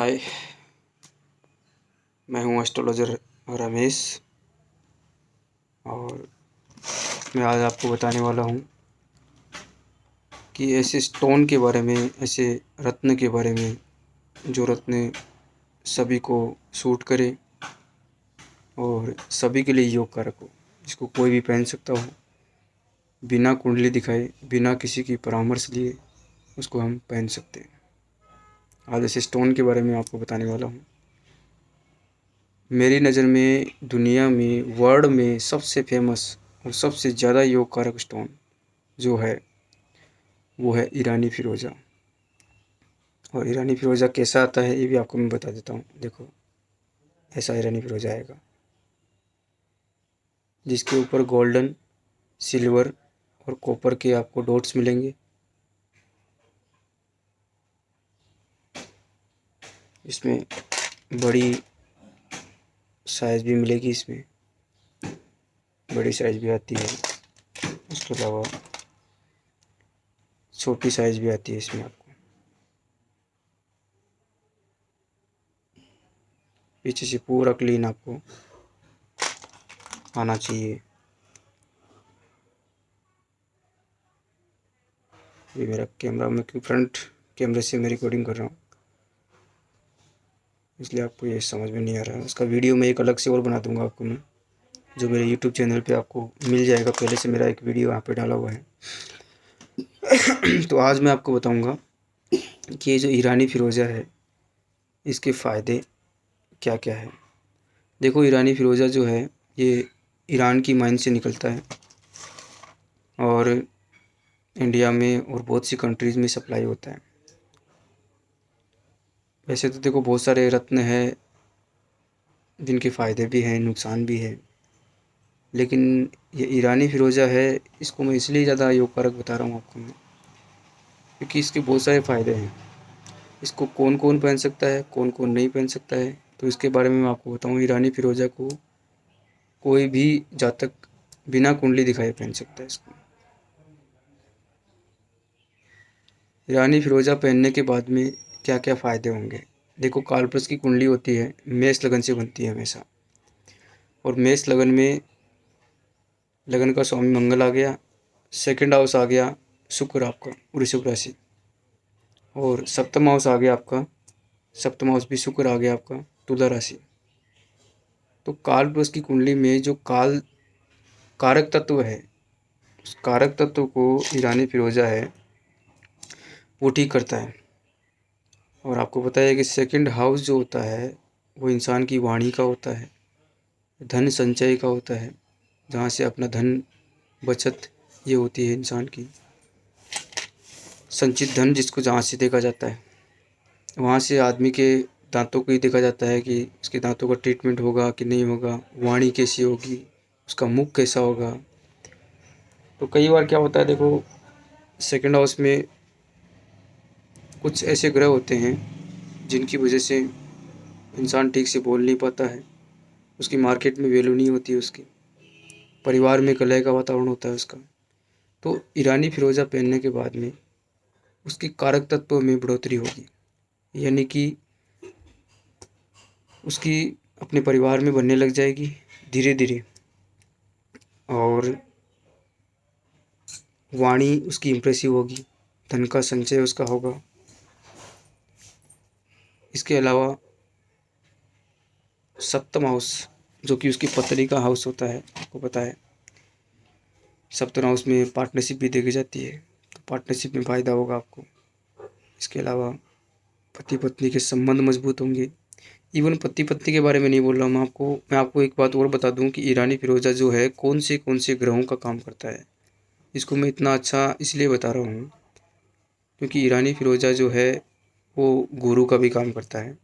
हाय, मैं हूँ एस्ट्रोलॉजर रमेश और मैं आज आपको बताने वाला हूँ कि ऐसे स्टोन के बारे में, ऐसे रत्न के बारे में जो रत्न सभी को सूट करे और सभी के लिए योग कारक हो, जिसको कोई भी पहन सकता हो, बिना कुंडली दिखाए, बिना किसी की परामर्श लिए उसको हम पहन सकते हैं। आज ऐसे स्टोन के बारे में आपको बताने वाला हूँ। मेरी नज़र में दुनिया में, वर्ल्ड में सबसे फेमस और सबसे ज़्यादा योग कारक स्टोन जो है वो है ईरानी फ़िरोज़ा। और ईरानी फ़िरोज़ा कैसा आता है ये भी आपको मैं बता देता हूँ। देखो, ऐसा ईरानी फ़िरोज़ा आएगा जिसके ऊपर गोल्डन, सिल्वर और कॉपर के आपको डॉट्स मिलेंगे। इसमें बड़ी साइज़ भी मिलेगी, इसमें बड़ी साइज़ भी आती है। इसके अलावा छोटी साइज़ भी आती है इसमें। आपको पीछे से पूरा क्लीन आपको आना चाहिए। ये मेरा कैमरा, मैं फ्रंट कैमरे से मैं रिकॉर्डिंग कर रहा हूँ, इसलिए आपको ये समझ में नहीं आ रहा है। उसका वीडियो मैं एक अलग से और बना दूंगा आपको, मैं जो मेरे यूट्यूब चैनल पे आपको मिल जाएगा। पहले से मेरा एक वीडियो यहाँ पे डाला हुआ है। तो आज मैं आपको बताऊंगा कि ये जो ईरानी फ़िरोज़ा है इसके फ़ायदे क्या क्या है। देखो, ईरानी फ़िरोज़ा जो है ये ईरान की माइन से निकलता है और इंडिया में और बहुत सी कंट्रीज़ में सप्लाई होता है। वैसे तो देखो, बहुत सारे रत्न हैं जिनके फ़ायदे भी हैं, नुकसान भी है, लेकिन ये ईरानी फ़िरोज़ा है, इसको मैं इसलिए ज़्यादा योग कारक बता रहा हूँ आपको मैं, क्योंकि इसके बहुत सारे फ़ायदे हैं। इसको कौन कौन पहन सकता है, कौन कौन नहीं पहन सकता है, तो इसके बारे में मैं आपको बताऊँ। ईरानी फ़िरोज़ा को कोई भी जातक बिना कुंडली दिखाए पहन सकता है। इसको ईरानी फ़िरोज़ा पहनने के बाद में क्या क्या फ़ायदे होंगे। देखो, कालपुरुष की कुंडली होती है, मेष लगन से बनती है हमेशा, और मेष लगन में लगन का स्वामी मंगल आ गया, सेकंड हाउस आ गया शुक्र आपका वृषभ राशि, और सप्तम हाउस आ गया आपका, सप्तम हाउस भी शुक्र आ गया आपका तुला राशि। तो कालपुरुष की कुंडली में जो काल कारक तत्व है, उस कारक तत्व को ईरानी फ़िरोज़ा है वो ठीक करता है। और आपको पता है कि सेकंड हाउस जो होता है वो इंसान की वाणी का होता है, धन संचय का होता है, जहाँ से अपना धन बचत ये होती है इंसान की, संचित धन जिसको जहाँ से देखा जाता है। वहाँ से आदमी के दांतों को ही देखा जाता है कि उसके दांतों का ट्रीटमेंट होगा कि नहीं होगा, वाणी कैसी होगी, उसका मुख कैसा होगा। तो कई बार क्या होता है, देखो, सेकंड हाउस में कुछ ऐसे ग्रह होते हैं जिनकी वजह से इंसान ठीक से बोल नहीं पाता है, उसकी मार्केट में वैल्यू नहीं होती है, उसकी परिवार में कलह का वातावरण होता है उसका। तो ईरानी फ़िरोज़ा पहनने के बाद में उसकी कारक तत्व में बढ़ोतरी होगी, यानी कि उसकी अपने परिवार में बनने लग जाएगी धीरे धीरे, और वाणी उसकी इम्प्रेसिव होगी, धन का संचय उसका होगा। इसके अलावा सप्तम हाउस जो कि उसकी पत्नी का हाउस होता है, आपको पता है सप्तम हाउस में पार्टनरशिप भी देखी जाती है, तो पार्टनरशिप में फ़ायदा होगा आपको। इसके अलावा पति पत्नी के संबंध मजबूत होंगे। इवन पति पत्नी के बारे में नहीं बोल रहा हूँ मैं आपको एक बात और बता दूँ कि ईरानी फ़िरोज़ा जो है कौन से ग्रहों का काम करता है। इसको मैं इतना अच्छा इसलिए बता रहा हूँ क्योंकि ईरानी फ़िरोज़ा जो है वो गुरु का भी काम करता है,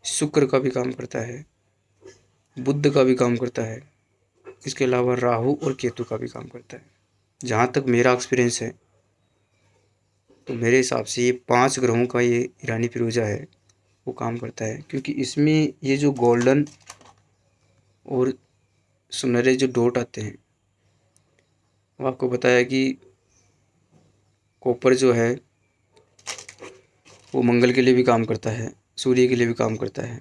शुक्र का भी काम करता है, बुध का भी काम करता है, इसके अलावा राहु और केतु का भी काम करता है। जहाँ तक मेरा एक्सपीरियंस है, तो मेरे हिसाब से ये 5 ग्रहों का ये ईरानी फ़िरोज़ा है वो काम करता है, क्योंकि इसमें ये जो गोल्डन और सुनहरे जो डॉट आते हैं, वो आपको बताया कि कॉपर जो है वो मंगल के लिए भी काम करता है, सूर्य के लिए भी काम करता है।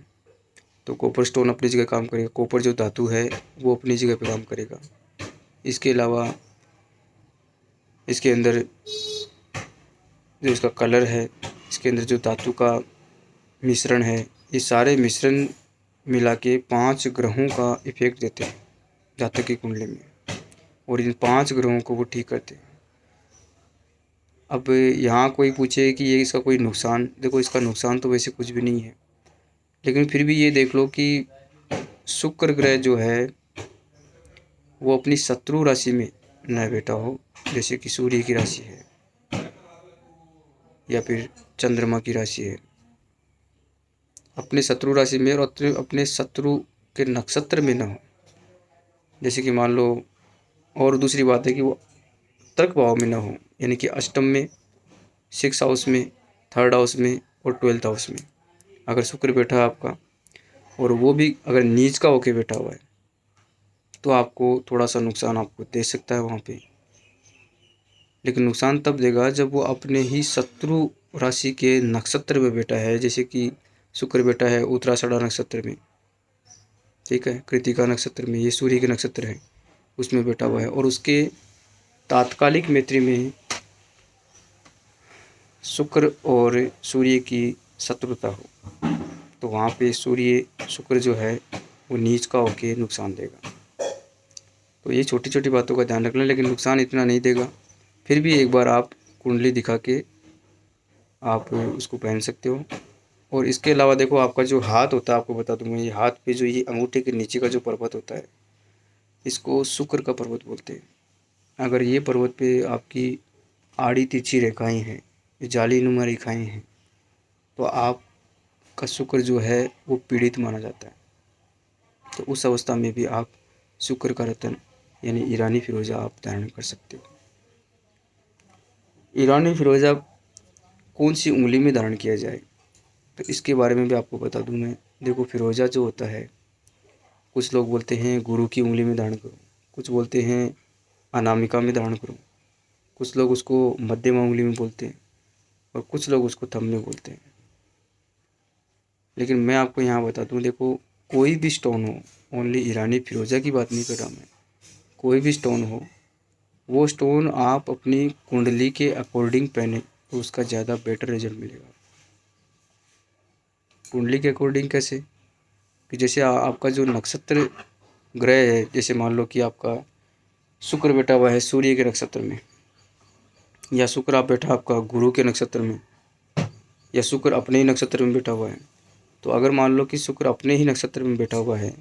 तो कॉपर स्टोन अपनी जगह काम करेगा, कॉपर जो धातु है वो अपनी जगह पे काम करेगा। इसके अलावा इसके अंदर जो इसका कलर है, इसके अंदर जो धातु का मिश्रण है, ये सारे मिश्रण मिला के 5 ग्रहों का इफेक्ट देते हैं जातक की कुंडली में, और इन 5 ग्रहों को वो ठीक करते हैं। अब यहाँ कोई पूछे कि ये इसका कोई नुकसान, देखो इसका नुकसान तो वैसे कुछ भी नहीं है, लेकिन फिर भी ये देख लो कि शुक्र ग्रह जो है वो अपनी शत्रु राशि में न बैठा हो, जैसे कि सूर्य की राशि है या फिर चंद्रमा की राशि है, अपने शत्रु राशि में और अपने शत्रु के नक्षत्र में न हो। जैसे कि मान लो, और दूसरी बात है कि वो तर्क भाव में न हो, यानी कि अष्टम में, 6 हाउस में, 3rd हाउस में और 12th हाउस में अगर शुक्र बैठा है आपका, और वो भी अगर नीच का होके बैठा हुआ है, तो आपको थोड़ा सा नुकसान आपको दे सकता है वहाँ पे। लेकिन नुकसान तब देगा जब वो अपने ही शत्रु राशि के नक्षत्र में बैठा है, जैसे कि शुक्र बैठा है उत्तराषाढ़ा नक्षत्र में, ठीक है, कृतिका नक्षत्र में, ये सूर्य के नक्षत्र है, उसमें बैठा हुआ है, और उसके तात्कालिक मैत्री में शुक्र और सूर्य की शत्रुता हो, तो वहाँ पे सूर्य शुक्र जो है वो नीच का होके नुकसान देगा। तो ये छोटी छोटी बातों का ध्यान रखना, लेकिन नुकसान इतना नहीं देगा। फिर भी एक बार आप कुंडली दिखा के आप उसको पहन सकते हो। और इसके अलावा देखो, आपका जो हाथ होता है, आपको बता दूंगा, ये हाथ पे जो ये अंगूठे के नीचे का जो पर्वत होता है, इसको शुक्र का पर्वत बोलते हैं। अगर ये पर्वत पे आपकी आड़ी तिरछी रेखाएं हैं, जालीनुमा रेखाएं हैं, तो आपका शुक्र जो है वो पीड़ित माना जाता है। तो उस अवस्था में भी आप शुक्र का रत्न यानी ईरानी फिरोजा आप धारण कर सकते हो। ईरानी फिरोजा कौन सी उंगली में धारण किया जाए, तो इसके बारे में भी आपको बता दूं मैं। देखो, फिरोजा जो होता है, कुछ लोग बोलते हैं गुरु की उंगली में धारण करो, कुछ बोलते हैं अनामिका में धारण करो, कुछ लोग उसको मध्यमा उंगली में बोलते हैं, और कुछ लोग उसको थंब में बोलते हैं। लेकिन मैं आपको यहाँ बता दूँ, देखो, कोई भी स्टोन हो, ओनली ईरानी फिरोजा की बात नहीं कर रहा मैं, कोई भी स्टोन हो, वो स्टोन आप अपनी कुंडली के अकॉर्डिंग पहने तो उसका ज़्यादा बेटर रिजल्ट मिलेगा। कुंडली के अकॉर्डिंग कैसे, कि जैसे आपका जो नक्षत्र ग्रह है, जैसे मान लो कि आपका शुक्र बैठा हुआ है सूर्य के नक्षत्र में, या शुक्र आप बैठा आपका गुरु के नक्षत्र में, या शुक्र अपने ही नक्षत्र में बैठा हुआ है, तो अगर मान लो कि शुक्र अपने ही नक्षत्र में बैठा हुआ है,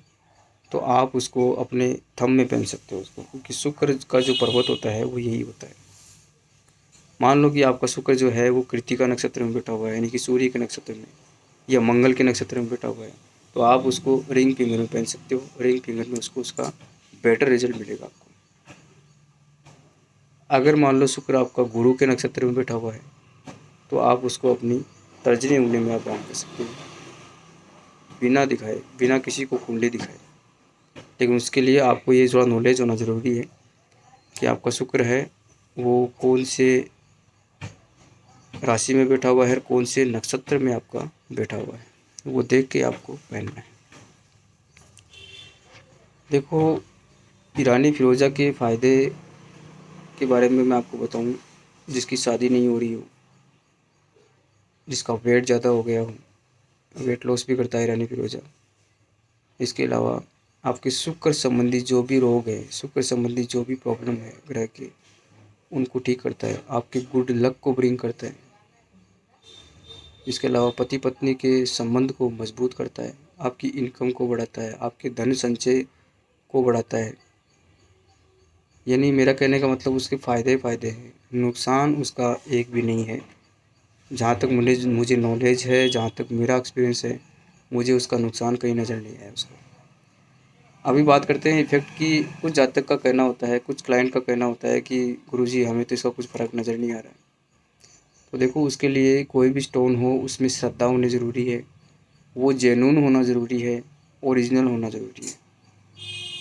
तो आप उसको अपने थंब में पहन सकते हो उसको, क्योंकि शुक्र का जो पर्वत होता है वो यही होता है। मान लो कि आपका शुक्र जो है वो कृतिका नक्षत्र में बैठा हुआ है, यानी कि सूर्य के नक्षत्र में या मंगल के नक्षत्र में बैठा हुआ है, तो आप उसको रिंग फिंगर में पहन सकते हो। रिंग फिंगर में उसको उसका बेटर रिजल्ट मिलेगा आपको। अगर मान लो शुक्र आपका गुरु के नक्षत्र में बैठा हुआ है, तो आप उसको अपनी तर्जनी उंगली में आप धारण कर सकते हो, बिना दिखाए, बिना किसी को कुंडली दिखाए। लेकिन उसके लिए आपको ये थोड़ा नॉलेज होना ज़रूरी है कि आपका शुक्र है वो कौन से राशि में बैठा हुआ है, कौन से नक्षत्र में आपका बैठा हुआ है, वो देख के आपको पहनना है। देखो, ईरानी फिरोजा के फ़ायदे के बारे में मैं आपको बताऊं। जिसकी शादी नहीं हो रही हो, जिसका वेट ज़्यादा हो गया हो, वेट लॉस भी करता है ईरानी फिरोजा। इसके अलावा आपके शुक्र संबंधी जो भी रोग है, शुक्र संबंधी जो भी प्रॉब्लम है ग्रह के, उनको ठीक करता है, आपके गुड लक को ब्रिंग करता है। इसके अलावा पति पत्नी के संबंध को मजबूत करता है, आपकी इनकम को बढ़ाता है, आपके धन संचय को बढ़ाता है। यानी मेरा कहने का मतलब उसके फ़ायदे फ़ायदे हैं, नुकसान उसका एक भी नहीं है। जहाँ तक मुझे नॉलेज है, जहाँ तक मेरा एक्सपीरियंस है, मुझे उसका नुकसान कहीं नज़र नहीं आया उसका। अभी बात करते हैं इफ़ेक्ट की। कुछ जातक का कहना होता है, कुछ क्लाइंट का कहना होता है कि गुरुजी हमें तो इसका कुछ फ़र्क नज़र नहीं आ रहा है। तो देखो, उसके लिए कोई भी स्टोन हो उसमें श्रद्धा होनी ज़रूरी है, वो जेन्युइन होना ज़रूरी है, ओरिजिनल होना ज़रूरी है।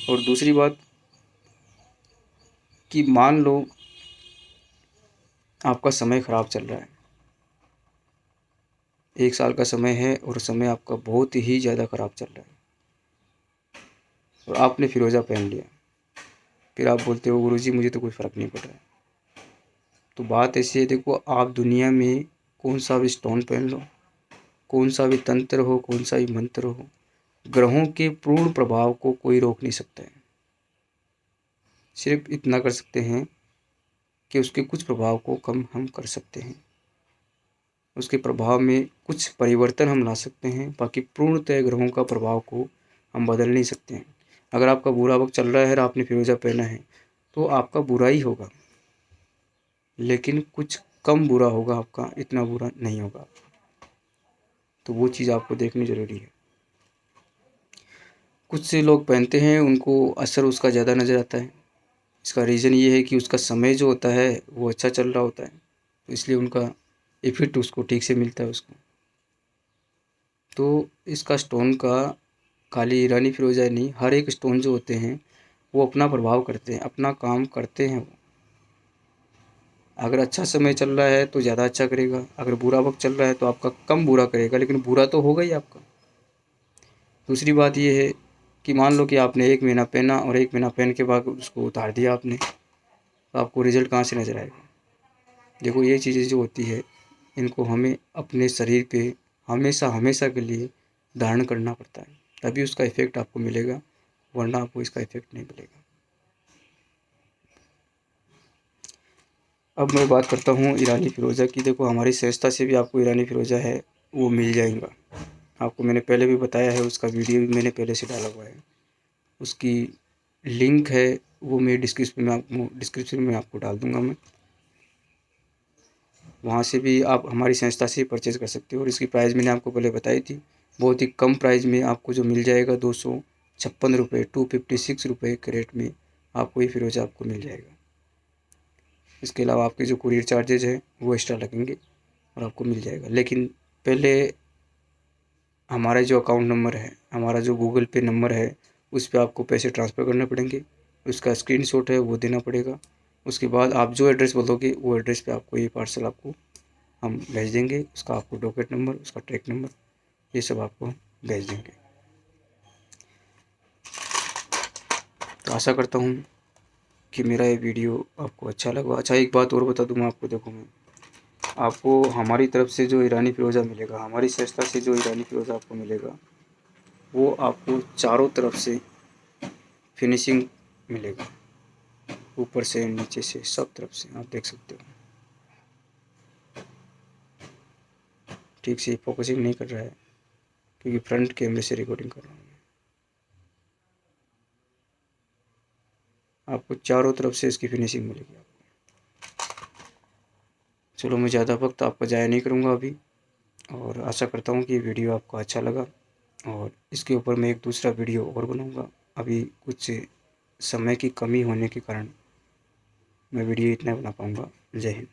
और दूसरी बात कि मान लो आपका समय ख़राब चल रहा है, 1 साल का समय है और समय आपका बहुत ही ज़्यादा ख़राब चल रहा है और आपने फ़िरोज़ा पहन लिया, फिर आप बोलते हो गुरुजी मुझे तो कोई फ़र्क नहीं पड़ रहा है। तो बात ऐसी है, देखो आप दुनिया में कौन सा भी स्टोन पहन लो, कौन सा भी तंत्र हो, कौन सा भी मंत्र हो, ग्रहों के पूर्ण प्रभाव को कोई रोक नहीं सकता है। सिर्फ इतना कर सकते हैं कि उसके कुछ प्रभाव को कम हम कर सकते हैं, उसके प्रभाव में कुछ परिवर्तन हम ला सकते हैं, बाकी पूर्णतः ग्रहों का प्रभाव को हम बदल नहीं सकते हैं। अगर आपका बुरा वक्त चल रहा है और आपने फ़िरोज़ा पहना है तो आपका बुरा ही होगा, लेकिन कुछ कम बुरा होगा आपका, इतना बुरा नहीं होगा। तो वो चीज़ आपको देखनी ज़रूरी है। कुछ से लोग पहनते हैं, उनको असर उसका ज़्यादा नज़र आता है। इसका रीज़न ये है कि उसका समय जो होता है वो अच्छा चल रहा होता है, तो इसलिए उनका इफ़ेक्ट उसको ठीक से मिलता है उसको। तो इसका स्टोन का खाली ईरानी फ़िरोज़ा ही नहीं, हर एक स्टोन जो होते हैं वो अपना प्रभाव करते हैं, अपना काम करते हैं वो। अगर अच्छा समय चल रहा है तो ज़्यादा अच्छा करेगा, अगर बुरा वक्त चल रहा है तो आपका कम बुरा करेगा, लेकिन बुरा तो होगा ही आपका। दूसरी बात ये है कि मान लो कि आपने 1 महीना पहना और 1 महीना पहन के बाद उसको उतार दिया आपने, तो आपको रिज़ल्ट कहाँ से नज़र आएगा? देखो ये चीज़ें जो होती है, इनको हमें अपने शरीर पे हमेशा हमेशा के लिए धारण करना पड़ता है, तभी उसका इफ़ेक्ट आपको मिलेगा, वरना आपको इसका इफ़ेक्ट नहीं मिलेगा। अब मैं बात करता हूँ ईरानी फ़िरोज़ा की। देखो हमारी संस्था से भी आपको ईरानी फ़िरोज़ा है वो मिल जाएगा। आपको मैंने पहले भी बताया है, उसका वीडियो भी मैंने पहले से डाला हुआ है। उसकी लिंक है वो मैं डिस्क्रिप्शन में आपको डाल दूँगा मैं। वहाँ से भी आप हमारी संस्था से परचेज़ कर सकते हो और इसकी प्राइस मैंने आपको पहले बताई थी। बहुत ही कम प्राइस में आपको जो मिल जाएगा, 256 रुपये, 256 रुपये के रेट में आपको ये फ़िरोज़ा आपको मिल जाएगा। इसके अलावा आपके जो कुरियर चार्जेज़ हैं वो एक्स्ट्रा लगेंगे और आपको मिल जाएगा। लेकिन पहले हमारा जो अकाउंट नंबर है, हमारा जो गूगल पे नंबर है, उस पे आपको पैसे ट्रांसफ़र करने पड़ेंगे, उसका स्क्रीनशॉट है वो देना पड़ेगा। उसके बाद आप जो एड्रेस बोलोगे वो एड्रेस पे आपको ये पार्सल आपको हम भेज देंगे। उसका आपको डॉकेट नंबर, उसका ट्रैक नंबर, ये सब आपको भेज देंगे। तो आशा करता हूँ कि मेरा ये वीडियो आपको अच्छा लगा। अच्छा एक बात और बता दूँ मैं आपको, देखो मैं आपको हमारी तरफ से जो ईरानी फ़िरोज़ा मिलेगा, हमारी संस्था से जो ईरानी फ़िरोज़ा आपको मिलेगा, वो आपको चारों तरफ से फिनिशिंग मिलेगा, ऊपर से नीचे से सब तरफ से आप देख सकते हो। ठीक से फोकसिंग नहीं कर रहा है क्योंकि फ्रंट कैमरे से रिकॉर्डिंग कर रहा हूँ। आपको चारों तरफ से इसकी फिनिशिंग मिलेगी आपको। चलो मैं ज़्यादा वक्त आपका ज़ाया नहीं करूँगा अभी, और आशा करता हूँ कि ये वीडियो आपको अच्छा लगा और इसके ऊपर मैं एक दूसरा वीडियो और बनाऊँगा। अभी कुछ समय की कमी होने के कारण मैं वीडियो इतना बना पाऊँगा। जय हिंद।